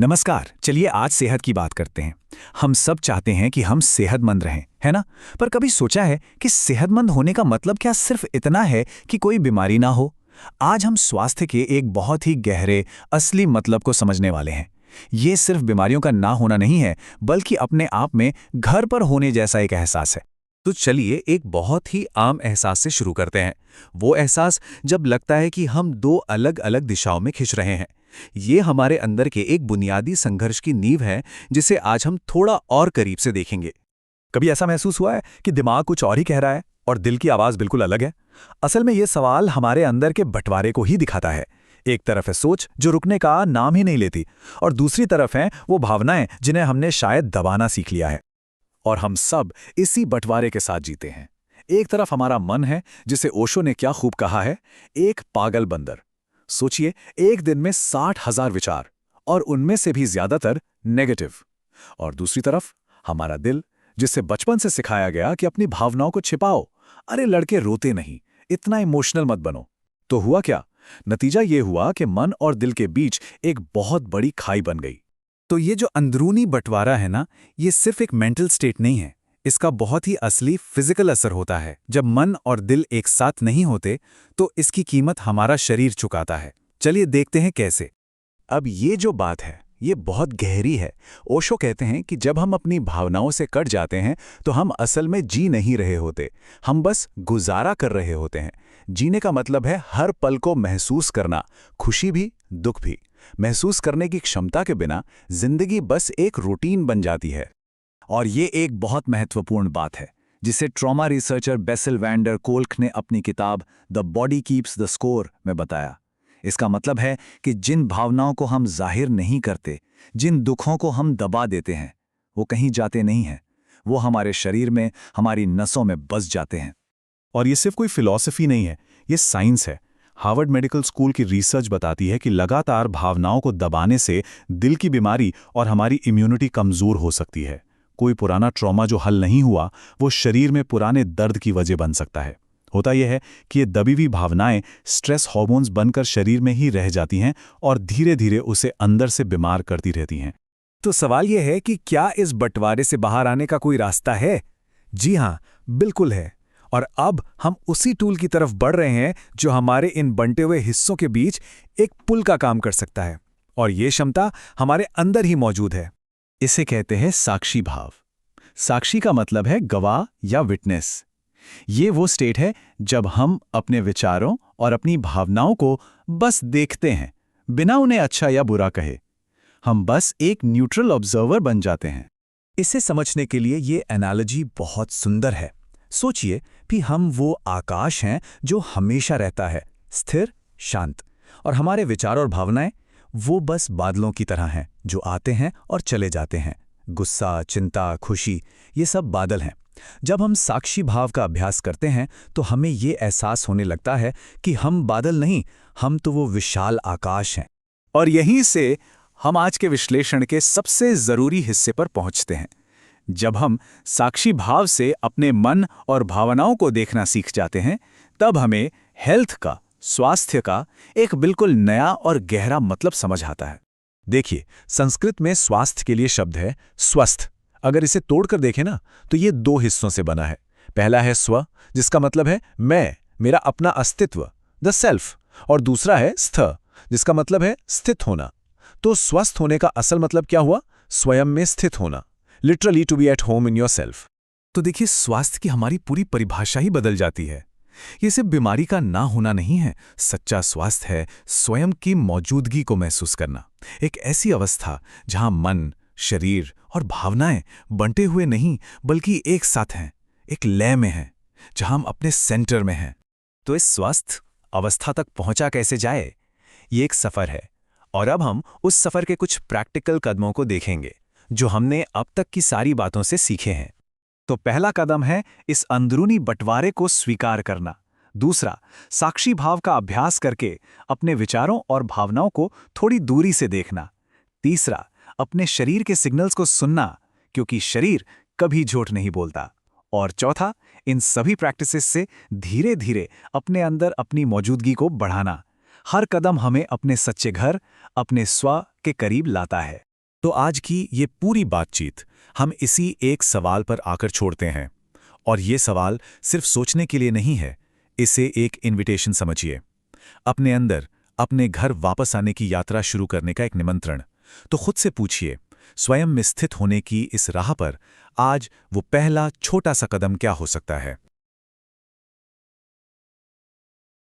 नमस्कार। चलिए आज सेहत की बात करते हैं। हम सब चाहते हैं कि हम सेहतमंद रहें, है ना? पर कभी सोचा है कि सेहतमंद होने का मतलब क्या सिर्फ इतना है कि कोई बीमारी ना हो? आज हम स्वास्थ्य के एक बहुत ही गहरे, असली मतलब को समझने वाले हैं। ये सिर्फ बीमारियों का ना होना नहीं है, बल्कि अपने आप में घर पर होने जैसा एक एहसास है। तो चलिए एक बहुत ही आम एहसास से शुरू करते हैं। वो एहसास जब लगता है कि हम दो अलग-अलग दिशाओं में खिंच रहे हैं। ये हमारे अंदर के एक बुनियादी संघर्ष की नींव है, जिसे आज हम थोड़ा और करीब से देखेंगे। कभी ऐसा महसूस हुआ है कि दिमाग कुछ और ही कह रहा है और दिल की आवाज़ बिल्कुल अलग है? असल में ये सवाल हमारे अंदर के बंटवारे को ही दिखाता है। एक तरफ है सोच जो रुकने का नाम ही नहीं लेती, और दूसरी तरफ हैं वो भावनाएं जिन्हें हमने शायद दबाना सीख लिया है। और हम सब इसी बंटवारे के साथ जीते हैं। एक तरफ हमारा मन है, जिसे ओशो ने क्या खूब कहा है, एक पागल बंदर। सोचिए, एक दिन में 60,000 विचार, और उनमें से भी ज्यादातर नेगेटिव। और दूसरी तरफ हमारा दिल, जिसे बचपन से सिखाया गया कि अपनी भावनाओं को छिपाओ। अरे लड़के रोते नहीं, इतना इमोशनल मत बनो। तो हुआ क्या? नतीजा ये हुआ कि मन और दिल के बीच एक बहुत बड़ी खाई बन गई। तो ये जो अंदरूनी बंटवारा है ना, ये सिर्फ एक मेंटल स्टेट नहीं है। इसका बहुत ही असली फिजिकल असर होता है। जब मन और दिल एक साथ नहीं होते, तो इसकी कीमत हमारा शरीर चुकाता है। चलिए देखते हैं कैसे। अब ये जो बात है, ये बहुत गहरी है। ओशो कहते हैं कि जब हम अपनी भावनाओं से कट जाते हैं, तो हम असल में जी नहीं रहे होते, हम बस गुजारा कर रहे होते हैं। जीने का मतलब है हर पल को महसूस करना, खुशी भी, दुख भी। महसूस करने की क्षमता के बिना जिंदगी बस एक रूटीन बन जाती है। और ये एक बहुत महत्वपूर्ण बात है, जिसे trauma researcher BECIL van der कोल्क ने अपनी किताब the body keeps the score में बताया। इसका मतलब है कि जिन भावनाओं को हम जाहिर नहीं करते, जिन दुखों को हम दबा देते हैं, वो कहीं जाते नहीं हैं। वो हमारे शरीर में, हमारी नसों में बस जाते हैं। और ये सिर्फ कोई फिलॉसफी नहीं है, ये साइंस है। हार्वर्ड मेडिकल स्कूल की रिसर्च बताती है कि लगातार भावनाओं को दबाने से दिल की बीमारी और हमारी इम्यूनिटी कमजोर हो सकती है। कोई पुराना ट्रॉमा जो हल नहीं हुआ, वो शरीर में पुराने दर्द की वजह बन सकता है। होता यह है कि ये दबी हुई भावनाएं स्ट्रेस हार्मोन्स बनकर शरीर में ही रह जाती हैं और धीरे धीरे उसे अंदर से बीमार करती रहती हैं। तो सवाल यह है कि क्या इस बंटवारे से बाहर आने का कोई रास्ता है? जी हाँ, बिल्कुल है। और अब हम उसी टूल की तरफ बढ़ रहे हैं जो हमारे इन बंटे हुए हिस्सों के बीच एक पुल का काम कर सकता है। और ये क्षमता हमारे अंदर ही मौजूद है। इसे कहते हैं साक्षी भाव। साक्षी का मतलब है गवाह या विटनेस। ये वो स्टेट है जब हम अपने विचारों और अपनी भावनाओं को बस देखते हैं, बिना उन्हें अच्छा या बुरा कहे। हम बस एक न्यूट्रल ऑब्जर्वर बन जाते हैं। इसे समझने के लिए ये एनालॉजी बहुत सुंदर है। सोचिए कि हम वो आकाश हैं जो हमेशा रहता है, स्थिर, शांत, और हमारे विचार और भावनाएं वो बस बादलों की तरह हैं जो आते हैं और चले जाते हैं। गुस्सा, चिंता, खुशी, ये सब बादल हैं। जब हम साक्षी भाव का अभ्यास करते हैं, तो हमें ये एहसास होने लगता है कि हम बादल नहीं, हम तो वो विशाल आकाश हैं। और यहीं से हम आज के विश्लेषण के सबसे जरूरी हिस्से पर पहुंचते हैं। जब हम साक्षी भाव से अपने मन और भावनाओं को देखना सीख जाते हैं, तब हमें हेल्थ का, स्वास्थ्य का एक बिल्कुल नया और गहरा मतलब समझ आता है। देखिए, संस्कृत में स्वास्थ्य के लिए शब्द है स्वस्थ। अगर इसे तोड़कर देखें ना, तो ये दो हिस्सों से बना है। पहला है स्व, जिसका मतलब है मैं, मेरा अपना अस्तित्व, द सेल्फ। और दूसरा है स्थ, जिसका मतलब है स्थित होना। तो स्वस्थ होने का असल मतलब क्या हुआ? स्वयं में स्थित होना, literally to be at home in your self. तो देखिए, स्वास्थ्य की हमारी पूरी परिभाषा ही बदल जाती है। ये सिर्फ बीमारी का ना होना नहीं है। सच्चा स्वास्थ्य है स्वयं की मौजूदगी को महसूस करना। एक ऐसी अवस्था जहां मन, शरीर और भावनाएं बंटे हुए नहीं, बल्कि एक साथ हैं, एक लय में हैं, जहां हम अपने सेंटर में हैं। तो इस स्वस्थ अवस्था तक पहुंचा कैसे जाए? ये एक सफर है। और अब हम उस सफर के कुछ प्रैक्टिकल कदमों को देखेंगे, जो हमने अब तक की सारी बातों से सीखे हैं। तो पहला कदम है इस अंदरूनी बंटवारे को स्वीकार करना। दूसरा, साक्षी भाव का अभ्यास करके अपने विचारों और भावनाओं को थोड़ी दूरी से देखना। तीसरा, अपने शरीर के सिग्नल्स को सुनना, क्योंकि शरीर कभी झूठ नहीं बोलता। और चौथा, इन सभी प्रैक्टिसेस से धीरे धीरे अपने अंदर अपनी मौजूदगी को बढ़ाना। हर कदम हमें अपने सच्चे घर, अपने स्व के करीब लाता है। तो आज की ये पूरी बातचीत हम इसी एक सवाल पर आकर छोड़ते हैं। और ये सवाल सिर्फ सोचने के लिए नहीं है, इसे एक इनविटेशन समझिए। अपने अंदर, अपने घर वापस आने की यात्रा शुरू करने का एक निमंत्रण। तो खुद से पूछिए, स्वयं में स्थित होने की इस राह पर आज वो पहला छोटा सा कदम क्या हो सकता है।